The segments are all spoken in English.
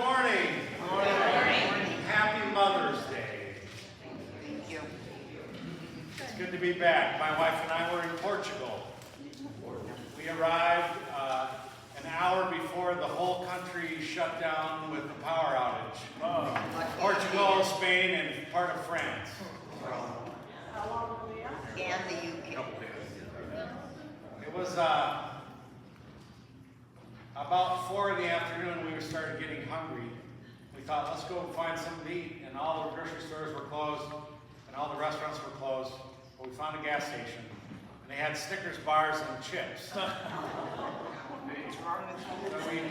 morning. Good morning. Happy Mother's Day. Thank you. It's good to be back. My wife and I were in Portugal. We arrived an hour before the whole country shut down with the power outage. Portugal, Spain, and part of France. And the UK. It was about 4 in the afternoon. We started getting hungry. We thought, let's go find something to eat. And all the grocery stores were closed, and all the restaurants were closed. But we found a gas station, and they had Snickers bars and chips. What's wrong with you?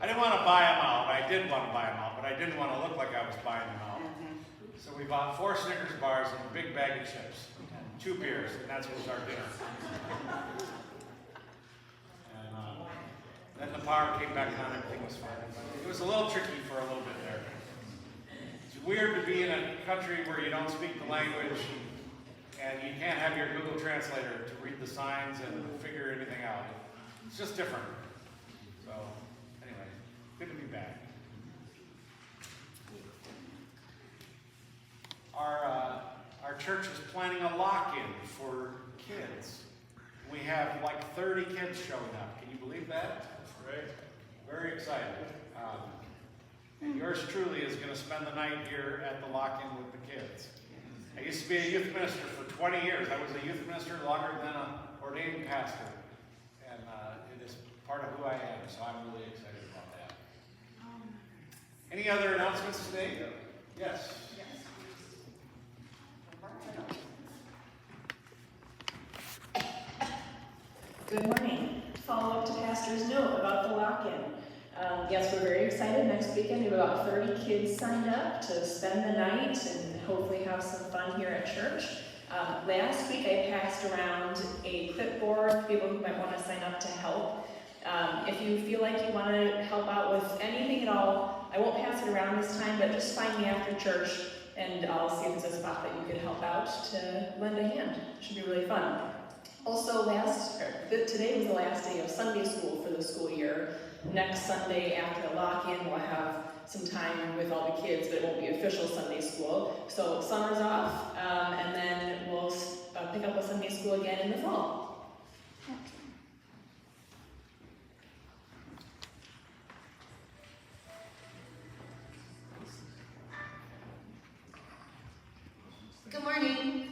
I didn't want to buy them out. I did want to buy them out, but I didn't want to look like I was buying them out. So we bought 4 Snickers bars and a big bag of chips, and 2 beers, and that was our dinner. And then the power came back on, everything was fine. But it was a little tricky for a little bit there. It's weird to be in a country where you don't speak the language, and you can't have your Google Translator to read the signs and figure anything out. It's just different. So, anyway, good to be back. Our church is planning a lock-in for kids. We have like 30 kids showing up. Can you believe that? That's great. Very excited. And yours truly is going to spend the night here at the lock-in with the kids. I used to be a youth minister for 20 years. I was a youth minister longer than an ordained pastor. And it is part of who I am, so I'm really excited about that. Any other announcements today? Yes. Good morning. Follow up to Pastor's note about the lock-in. Yes, we're very excited. Next weekend, we have about 30 kids signed up to spend the night and hopefully have some fun here at church. Last week, I passed around a clipboard for people who might want to sign up to help. If you feel like you want to help out with anything at all, I won't pass it around this time, but just find me after church and I'll see if there's a spot that you could help out to lend a hand. It should be really fun. Also, today was the last day of Sunday school for the school year. Next Sunday after the lock-in, we'll have some time with all the kids, but it won't be official Sunday school. So summer's off, and then we'll pick up with Sunday school again in the fall. Good morning.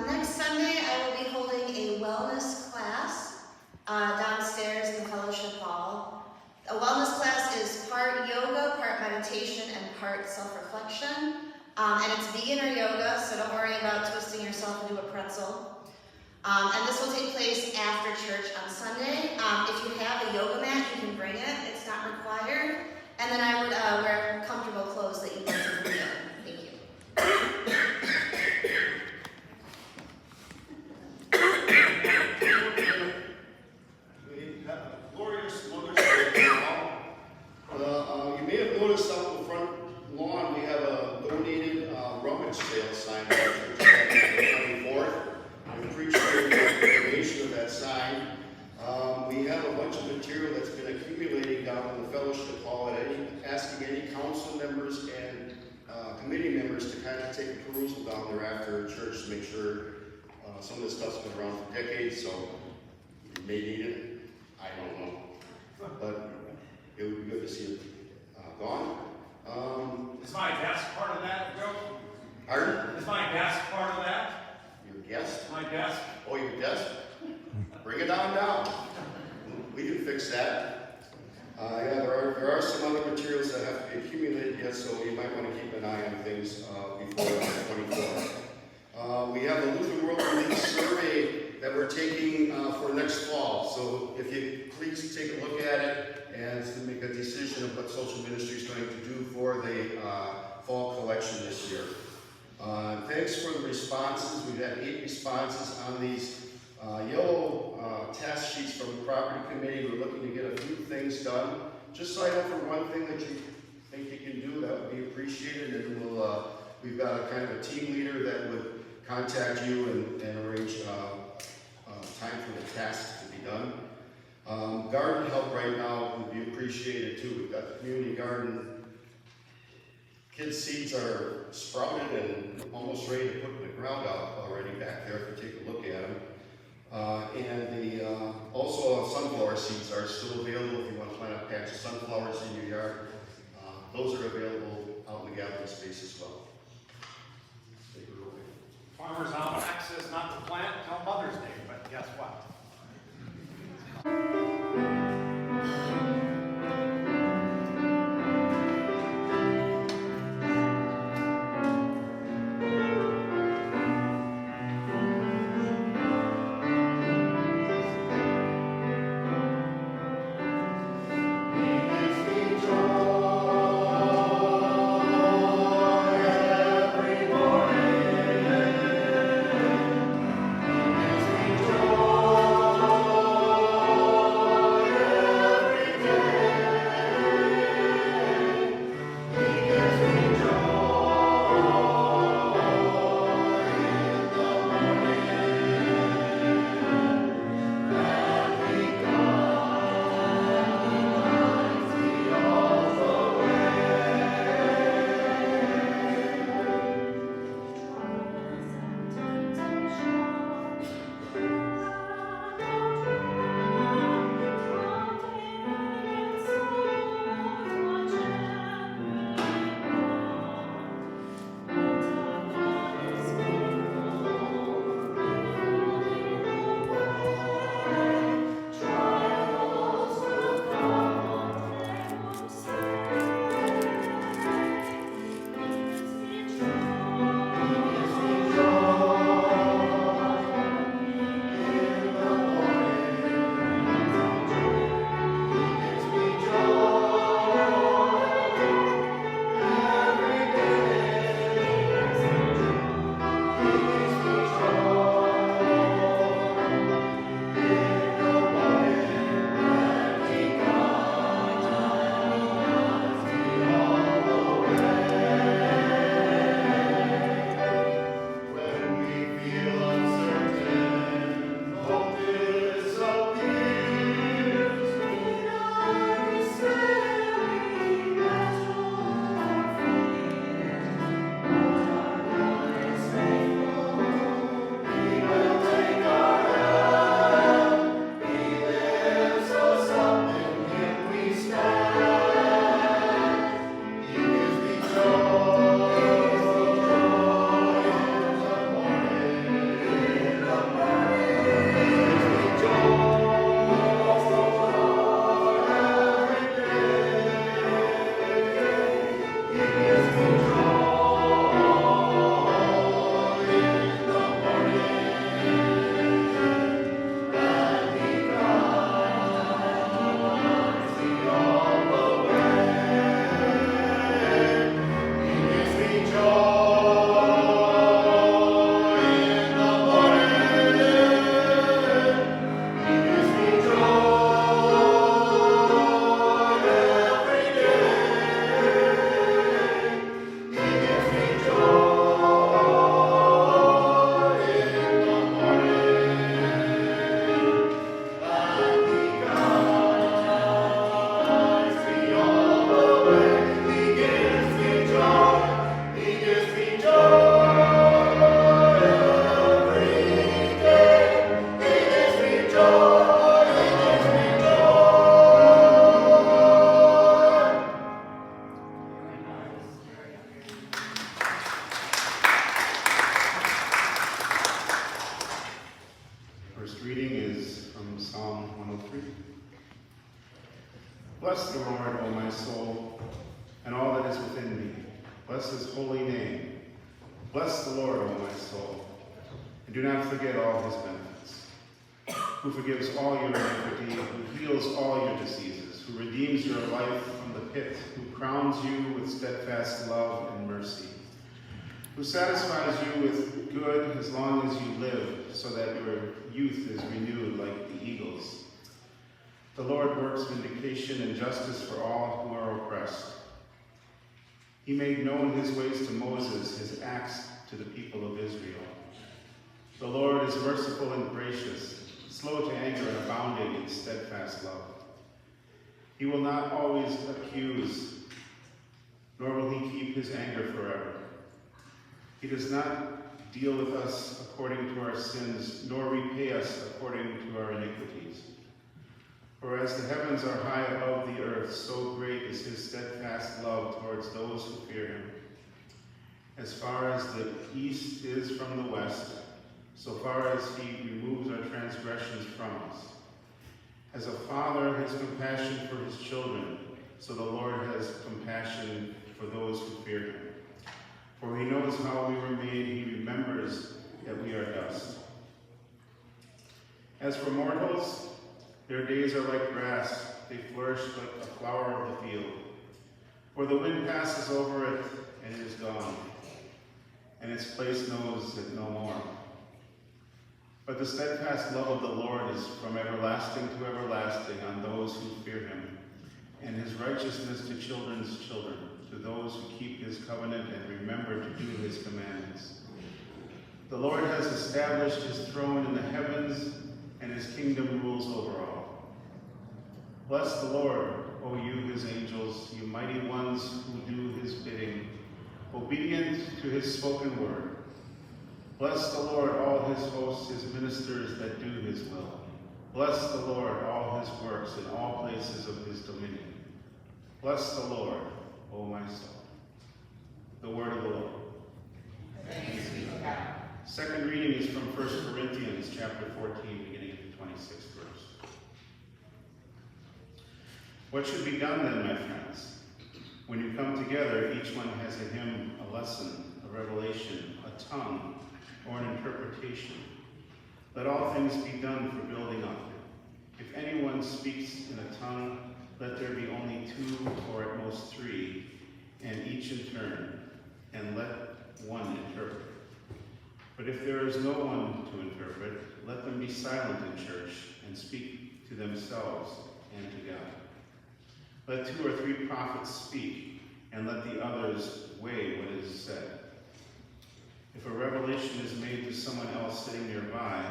Next Sunday, I will be holding a wellness class downstairs in the fellowship hall. A wellness class is part yoga, part meditation, and part self-reflection. And it's beginner yoga, so don't worry about twisting yourself into a pretzel. And this will take place after church on Sunday. If you have a yoga mat, you can bring it. It's not required. And then I would wear comfortable clothes that you can do. Thank you. Glorious Mother's Day. You may have noticed out in the front lawn we have a donated rummage sale sign on the 24th. We appreciate the donation of that sign. We have a bunch of material that's been accumulating down in the fellowship hall asking any council members and committee members to kind of take a perusal down there after church to make sure some of this stuff's been around for decades, so you may need it. I don't know. But it would be good to see it gone. Is my desk part of that, Joe? Pardon? Is my desk part of that? Your guest? My desk? Oh, your desk? Bring it down. We can fix that. Yeah, there are some other materials that have to be accumulated yet, so you might want to keep an eye on things before the 24th. We have the Lutheran World Relief Survey that we're taking for next fall. So if you please take a look at it and to make a decision of what social ministry is going to do for the fall collection this year. Thanks for the responses. We've had 8 responses on these yellow task sheets from the property committee. We're looking to get a few things done. Just sign up for one thing that you think you can do. That would be appreciated. And we've got a kind of a team leader that would contact you and arrange time for the tasks to be done. Garden help right now would be appreciate it too. We've got the community garden. Kids' seeds are sprouted and almost ready to put in the ground out already back there if you take a look at them. Also sunflower seeds are still available if you want to plant a patch of sunflowers in your yard. Those are available out in the gathering space as well. Farmer's Almanac says not to plant until Mother's Day, but guess what? Bless the Lord, O my soul, and all that is within me. Bless his holy name. Bless the Lord, O my soul, and do not forget all his benefits, who forgives all your iniquity, who heals all your diseases, who redeems your life from the pit, who crowns you with steadfast love and mercy, who satisfies you with good as long as you live, so that your youth is renewed like the eagles. The Lord works vindication and justice for all who are oppressed. He made known his ways to Moses, his acts to the people of Israel. The Lord is merciful and gracious, slow to anger and abounding in steadfast love. He will not always accuse, nor will he keep his anger forever. He does not deal with us according to our sins, nor repay us according to our iniquities. For as the heavens are high above the earth, so great is his steadfast love towards those who fear him. As far as the east is from the west, so far as he removes our transgressions from us. As a father has compassion for his children, so the Lord has compassion for those who fear him. For he knows how we were made, he remembers that we are dust. As for mortals, their days are like grass, they flourish like a flower of the field. For the wind passes over it, and it is gone, and its place knows it no more. But the steadfast love of the Lord is from everlasting to everlasting on those who fear him, and his righteousness to children's children, to those who keep his covenant and remember to do his commandments. The Lord has established his throne in the heavens, and his kingdom rules over all. Bless the Lord, O you his angels, you mighty ones who do his bidding, obedient to his spoken word. Bless the Lord, all his hosts, his ministers that do his will. Bless the Lord, all his works in all places of his dominion. Bless the Lord, O my soul. The word of the Lord. Thanks be to God. Second reading is from 1 Corinthians chapter 14, beginning at the 26th verse. What should be done then, my friends? When you come together, each one has a hymn, a lesson, a revelation, a tongue, or an interpretation. Let all things be done for building up. If anyone speaks in a tongue, let there be only 2 or at most 3, and each in turn, and let one interpret. But if there is no one to interpret, let them be silent in church and speak to themselves and to God. Let 2 or 3 prophets speak, and let the others weigh what is said. If a revelation is made to someone else sitting nearby,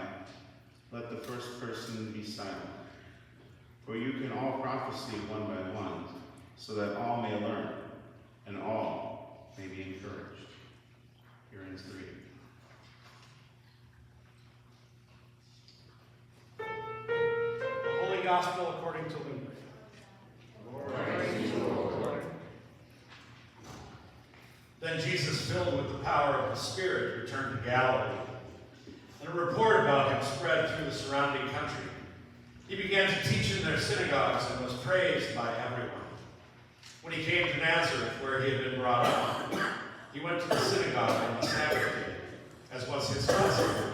let the first person be silent. For you can all prophesy one by one, so that all may learn, and all may be encouraged. Here ends the reading. The Holy Gospel according to Luke. Then Jesus, filled with the power of the Spirit, returned to Galilee, and a report about him spread through the surrounding country. He began to teach in their synagogues and was praised by everyone. When he came to Nazareth, where he had been brought up, he went to the synagogue on the Sabbath day, as was his custom.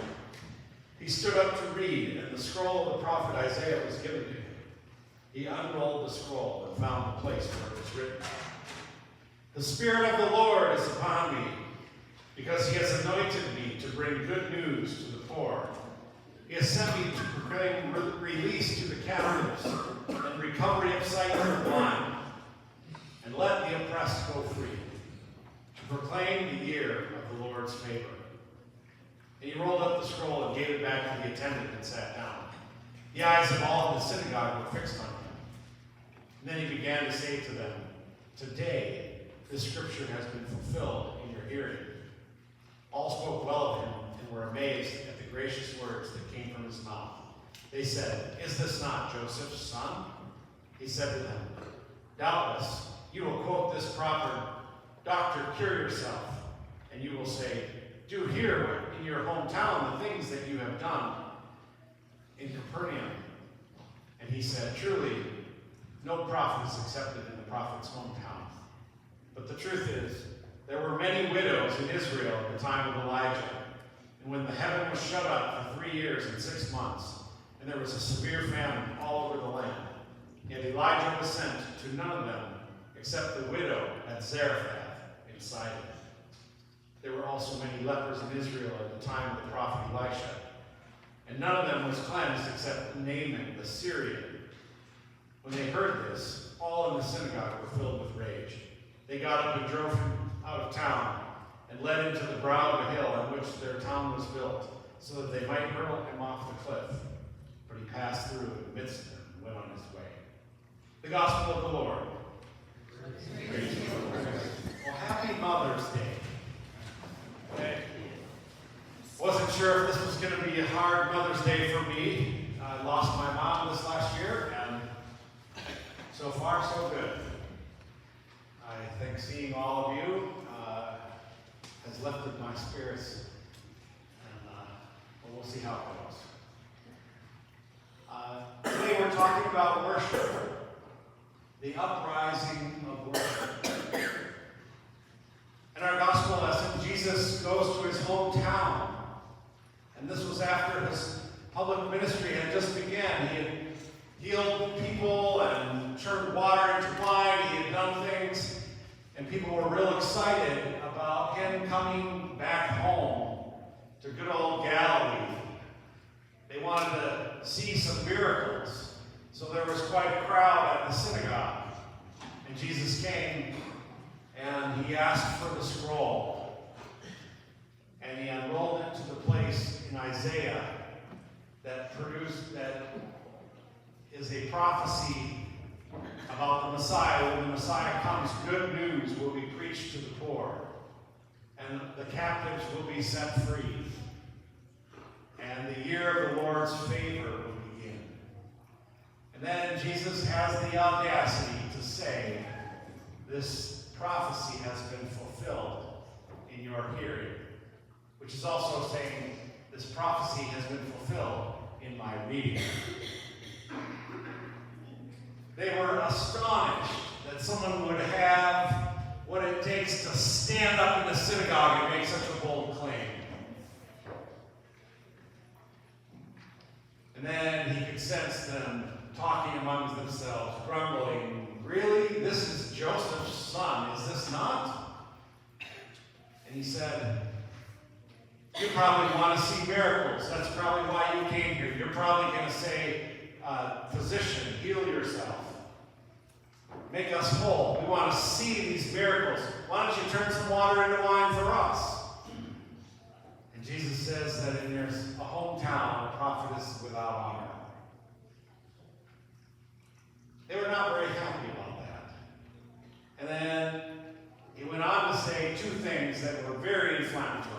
He stood up to read, and the scroll of the prophet Isaiah was given to him. He unrolled the scroll and found the place where it was written, "The Spirit of the Lord is upon me, because he has anointed me to bring good news to the poor. He has sent me to proclaim release to the captives and recovery of sight to the blind, and let the oppressed go free, to proclaim the year of the Lord's favor." And he rolled up the scroll and gave it back to the attendant and sat down. The eyes of all in the synagogue were fixed on him. And then he began to say to them, "Today this scripture has been fulfilled in your hearing." All spoke well of him and were amazed at the gracious words that came from his mouth. They said, "Is this not Joseph's son?" He said to them, "Doubtless you will quote this proverb, 'Doctor, cure yourself,' and you will say, 'Do here in your hometown the things that you have done in Capernaum.'" And he said, "Truly, no prophet is accepted in the prophet's hometown. But the truth is, there were many widows in Israel at the time of Elijah, and when the heaven was shut up for 3 years and 6 months, and there was a severe famine all over the land, yet Elijah was sent to none of them except the widow at Zarephath in Sidon. There were also many lepers in Israel at the time of the prophet Elisha, and none of them was cleansed except Naaman the Syrian. When they heard this, all in the synagogue were filled with rage. They got up and drove him out of town and led him to the brow of a hill on which their town was built, so that they might hurl him off the cliff. But he passed through in the midst of them and went on his way. The Gospel of the Lord. Well, happy Mother's Day. Okay. Wasn't sure if this was going to be a hard Mother's Day for me. I lost my mom this last year, and so far so good. I think seeing all of you has lifted my spirits, and well, we'll see how it goes. Today we're talking about worship, the uprising of worship. In our gospel lesson, Jesus goes to his hometown, and this was after his public ministry had just begun. He had healed people and turned water into wine. He had done things, and people were real excited about him coming back home to good old Galilee. They wanted to see some miracles, so there was quite a crowd at the synagogue. And Jesus came, and he asked for the scroll, and he unrolled it to the place in Isaiah that is a prophecy about the Messiah. When the Messiah comes, good news will be preached to the poor, and the captives will be set free, and the year of the Lord's favor will begin. And then Jesus has the audacity to say, this prophecy has been fulfilled in your hearing, which is also saying this prophecy has been fulfilled in my reading. They were astonished that someone would have what it takes to stand up in the synagogue and make such a bold claim. And then he could sense them talking among themselves, grumbling, really? This is Joseph's son, is this not? And he said, you probably want to see miracles. That's probably why you came here. You're probably going to say, physician, heal yourself. Make us whole. We want to see these miracles. Why don't you turn some water into wine for us? And Jesus says that in there's a hometown, a prophet is without honor. They were not very happy about that. And then he went on to say two things that were very inflammatory.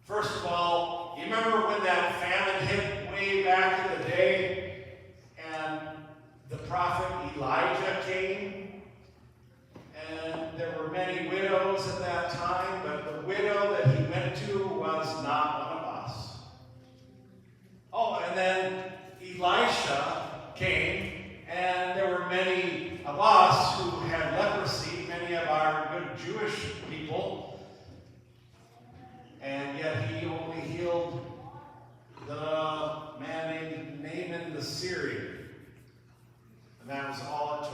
First of all, you remember when that famine hit way back in the day, and the prophet Elijah came, and there were many widows at that time, but the widow that he went to was not one of us. Oh, and then Elisha came, and there were many of us who had leprosy, many of our good Jewish people, and yet he only healed the man named Naaman the Syrian. And that was all it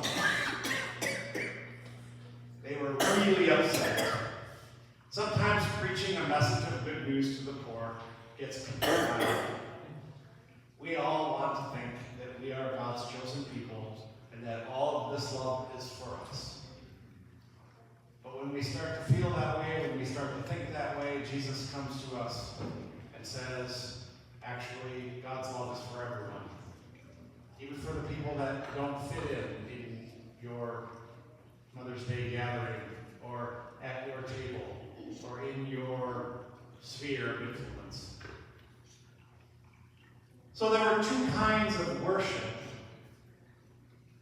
took. They were really upset. Sometimes preaching a message of good news to the poor gets people mad. We all want to think that we are God's chosen people and that all of this love is for us. But when we start to feel that way, when we start to think that way, Jesus comes to us and says, actually, God's love is for everyone. Even for the people that don't fit in your Mother's Day gathering, or at your table, or in your sphere of influence. So there were two kinds of worship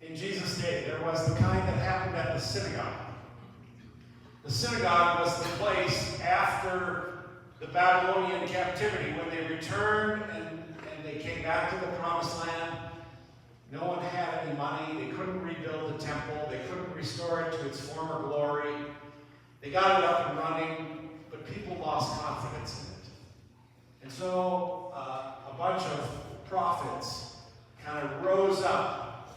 in Jesus' day. There was the kind that happened at the synagogue. The synagogue was the place after the Babylonian captivity, when they returned and they came back to the Promised Land. No one had any money. They couldn't rebuild the temple. They couldn't restore it to its former glory. They got it up and running, but people lost confidence in it. And so a bunch of prophets kind of rose up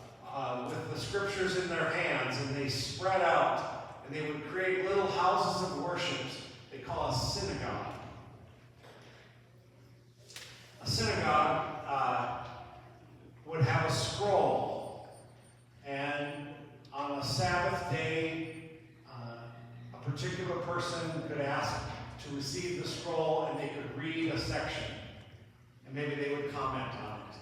with the scriptures in their hands, and they spread out, and they would create little houses of worship they call a synagogue. A synagogue would have a scroll, and on a Sabbath day, a particular person could ask to receive the scroll, and they could read a section, and maybe they would comment on it.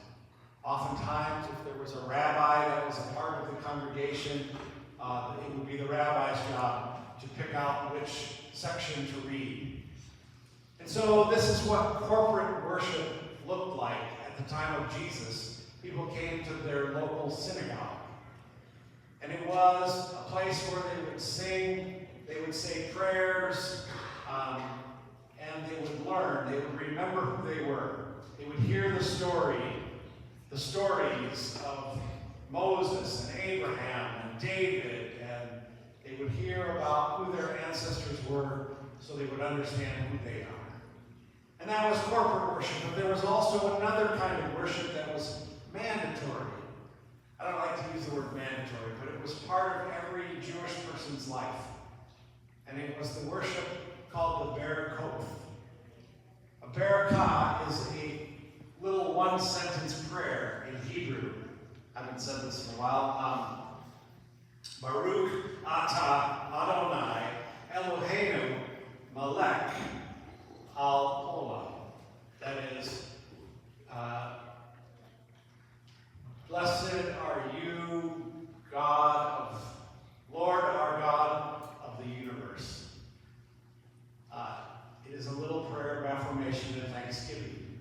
Oftentimes, if there was a rabbi that was a part of the congregation, it would be the rabbi's job to pick out which section to read. And so this is what corporate worship looked like at the time of Jesus. People came to their local synagogue. And it was a place where they would sing, they would say prayers, and they would learn, they would remember who they were. They would hear the stories of Moses and Abraham and David, and they would hear about who their ancestors were so they would understand who they are. And that was corporate worship, but there was also another kind of worship that was mandatory. I don't like to use the word mandatory, but it was part of every Jewish person's life. And it was the worship called the Barakoth. A barakah is a little one-sentence prayer in Hebrew. I haven't said this in a while. Baruch atah Adonai Eloheinu melech al-olam. That is, blessed are you, Lord our God of the universe. It is a little prayer of affirmation and thanksgiving.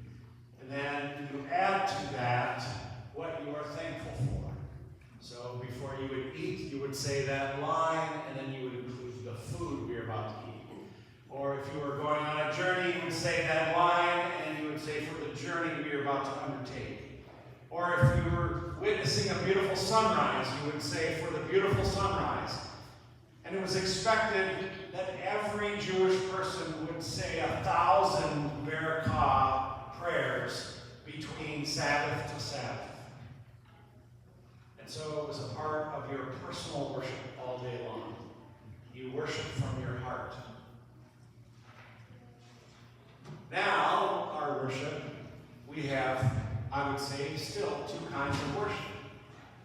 And then you add to that what you are thankful for. So before you would eat, you would say that line, and then you would include the food we are about to eat. Or if you were going on a journey, you would say that line, and you would say for the journey we are about to undertake. Or if you were witnessing a beautiful sunrise, you would say for the beautiful sunrise. And it was expected that every Jewish person would say 1,000 Barakah prayers between Sabbath to Sabbath. And so it was a part of your personal worship all day long. You worship from your heart. Now, our worship, we have, I would say, still two kinds of worship.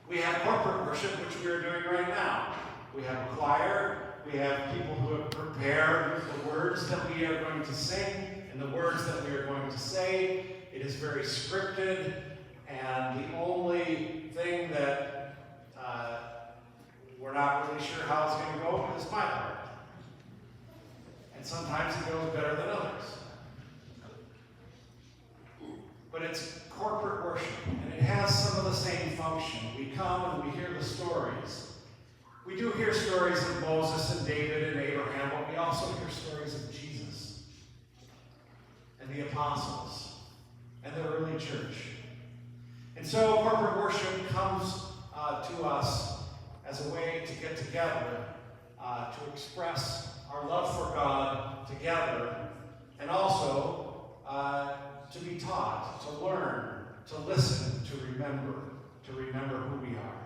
We have corporate worship, which we are doing right now. We have a choir. We have people who have prepared the words that we are going to sing and the words that we are going to say. It is very scripted, and the only thing that we're not really sure how it's going to go is my part. And sometimes it goes better than others. But it's corporate worship, and it has some of the same function. We come and we hear the stories. We do hear stories of Moses and David and Abraham, but we also hear stories of Jesus and the apostles and the early church. And so corporate worship comes to us as a way to get together, to express our love for God together, and also to be taught, to learn, to listen, to remember who we are.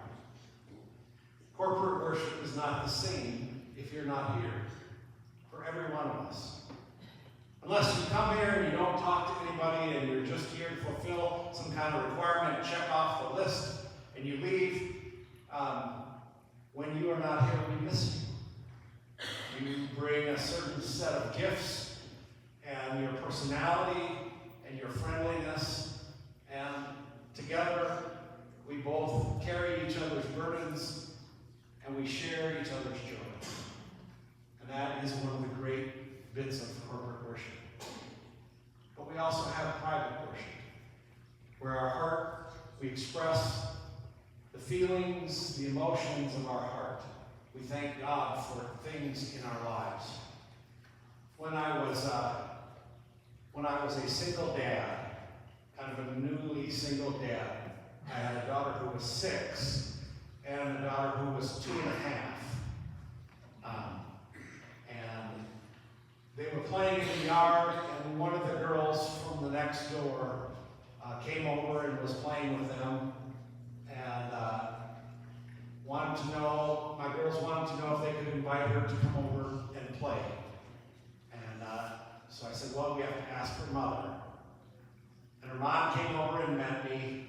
Corporate worship is not the same if you're not here, for every one of us. Unless you come here and you don't talk to anybody and you're just here to fulfill some kind of requirement, check off the list, and you leave, when you are not here, we miss you. You bring a certain set of gifts and your personality and your friendliness, and together we both carry each other's burdens and we share each other's joy. And that is one of the great bits of corporate worship. But we also have private worship, where our heart, we express the feelings, the emotions of our heart. We thank God for things in our lives. When I was a single dad, kind of a newly single dad, I had a daughter who was 6 and a daughter who was 2.5. And they were playing in the yard, and one of the girls from the next door came over and was playing with them, and my girls wanted to know if they could invite her to come over and play. And so I said, well, we have to ask her mother. And her mom came over and met me.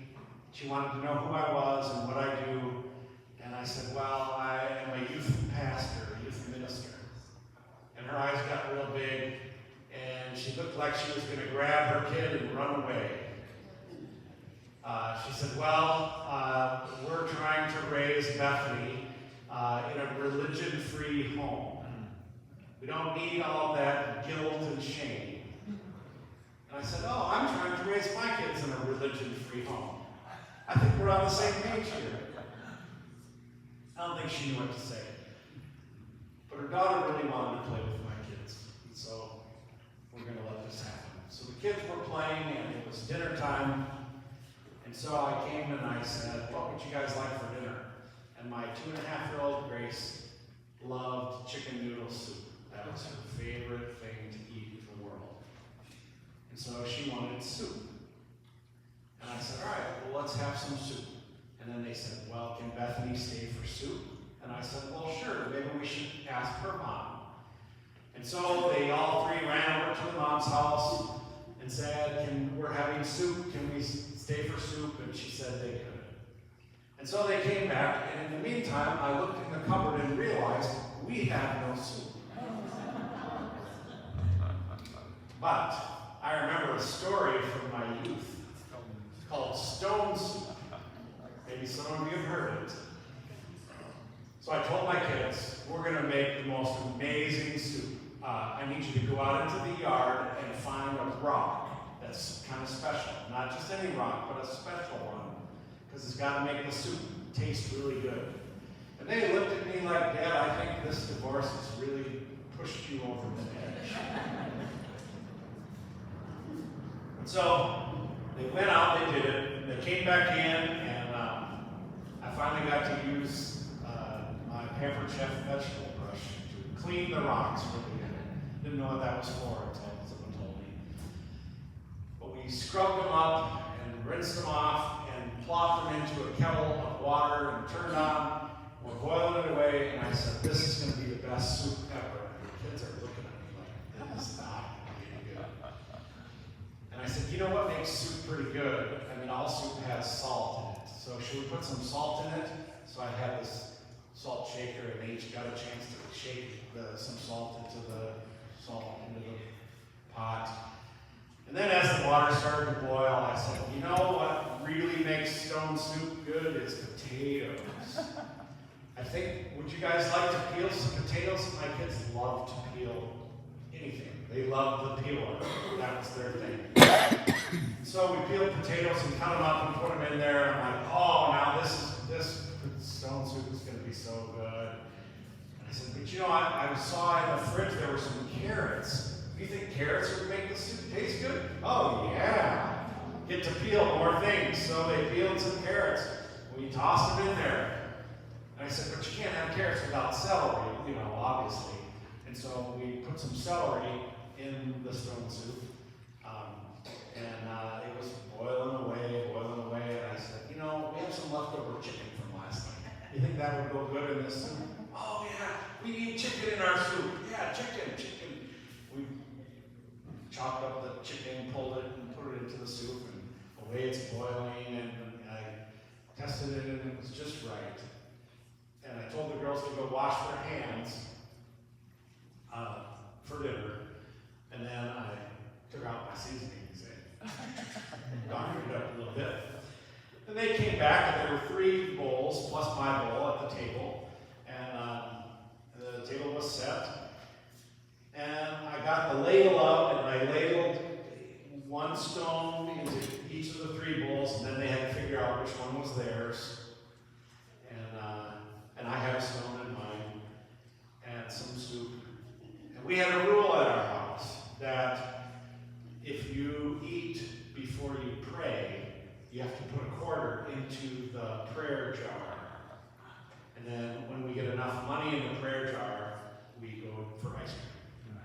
She wanted to know who I was and what I do. And I said, well, I am a youth pastor, a youth minister. And her eyes got real big, and she looked like she was going to grab her kid and run away. she said, well, we're trying to raise Bethany in a religion-free home. We don't need all that guilt and shame. And I said, oh, I'm trying to raise my kids in a religion-free home. I think we're on the same page here. I don't think she knew what to say. But her daughter really wanted to play with my kids. And so we're going to let this happen. So the kids were playing, and it was dinner time. And so I came and I said, what would you guys like for dinner? And my 2.5-year-old Grace loved chicken noodle soup. That was her favorite thing to eat in the world. And so she wanted soup. And I said, all right, well, let's have some soup. And then they said, well, can Bethany stay for soup? And I said, well, sure, maybe we should ask her mom. And so they all three ran over to the mom's house and said, we're having soup, can we stay for soup? And she said they could. And so they came back, and in the meantime, I looked in the cupboard and realized we had no soup. But I remember a story from my youth called Stone Soup. Maybe some of you have heard it. So I told my kids, we're going to make the most amazing soup. I need you to go out into the yard and find a rock that's kind of special. Not just any rock, but a special one. Because it's got to make the soup taste really good. And they looked at me like, Dad, I think this divorce has really pushed you over the edge. And so they went out, they did it, they came back in, and I finally got to use my Pampered Chef vegetable brush to clean the rocks really good. Didn't know what that was for until someone told me. But we scrubbed them up and rinsed them off and plopped them into a kettle of water and turned on. We're boiling it away, and I said, this is going to be the best soup ever. And the kids are looking at me like, this is not going to be good. And I said, you know what makes soup pretty good? I mean, all soup has salt in it. So should we put some salt in it? So I had this salt shaker, and they each got a chance to shake some salt into the pot. And then as the water started to boil, I said, you know what really makes stone soup good is potatoes. I think, would you guys like to peel some potatoes? My kids love to peel anything. They love the peeler. That was their thing. So we peeled potatoes and cut them up and put them in there. I'm like, oh, now this stone soup is going to be so good. And I said, but you know, I saw in the fridge there were some carrots. Do you think carrots would make the soup taste good? Oh, yeah. Get to peel more things. So they peeled some carrots. We tossed them in there. And I said, but you can't have carrots without celery, you know, obviously. And so we put some celery in the stone soup. It was boiling away. And I said, you know, we have some leftover chicken from last night. You think that would go good in this soup? Oh, yeah, we need chicken in our soup. Yeah, chicken. We chopped up the chicken, pulled it, and put it into the soup. And away it's boiling. And I tested it, and it was just right. And I told the girls to go wash their hands for dinner. And then I took out my seasonings and doctored it up a little bit. And they came back, and there were 3 bowls plus my bowl at the table. And the table was set. And I got the ladle out, and I ladled 1 stone into each of the 3 bowls, and then they had to figure out which one was theirs. And I had a stone in mine, and some soup. And we had a rule at our house that if you eat before you pray, you have to put a quarter into the prayer jar. And then when we get enough money in the prayer jar, we go for ice cream.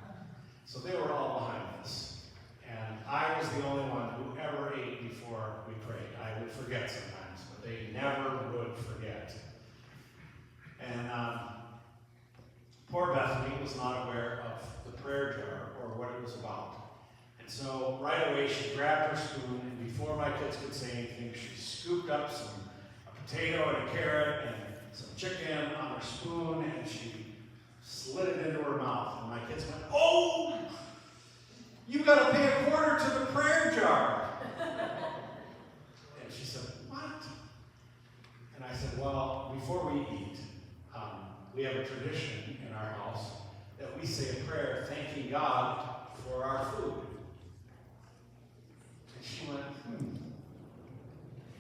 So they were all behind this. And I was the only one who ever ate before we prayed. I would forget sometimes, but they never would forget. And poor Bethany was not aware of the prayer jar or what it was about. And so right away she grabbed her spoon, and before my kids could say anything, she scooped up a potato and a carrot and some chicken on her spoon, and she slid it into her mouth. And my kids went, oh, you got to pay a quarter to the prayer jar. And she said, what? And I said, well, before we eat, we have a tradition in our house that we say a prayer thanking God for our food. And she went,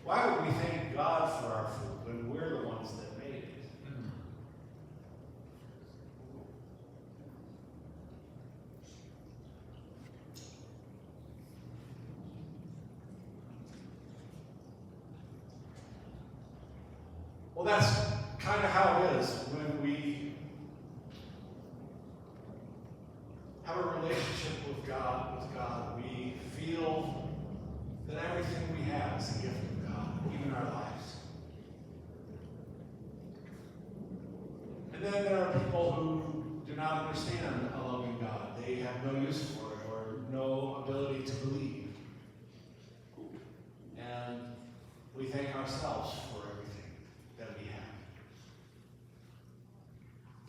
why would we thank God for our food when we're the ones that made it? Well, that's kind of how it is when we have a relationship with God. We feel that everything we have is a gift of God, even our lives. And then there are people who do not understand a loving God. They have no use for it or no ability to believe. And we thank ourselves for everything that we have.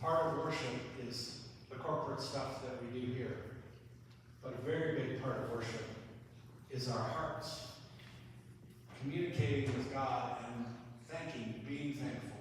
Part of worship is the corporate stuff that we do here. But a very big part of worship is our hearts. Communicating with God and being thankful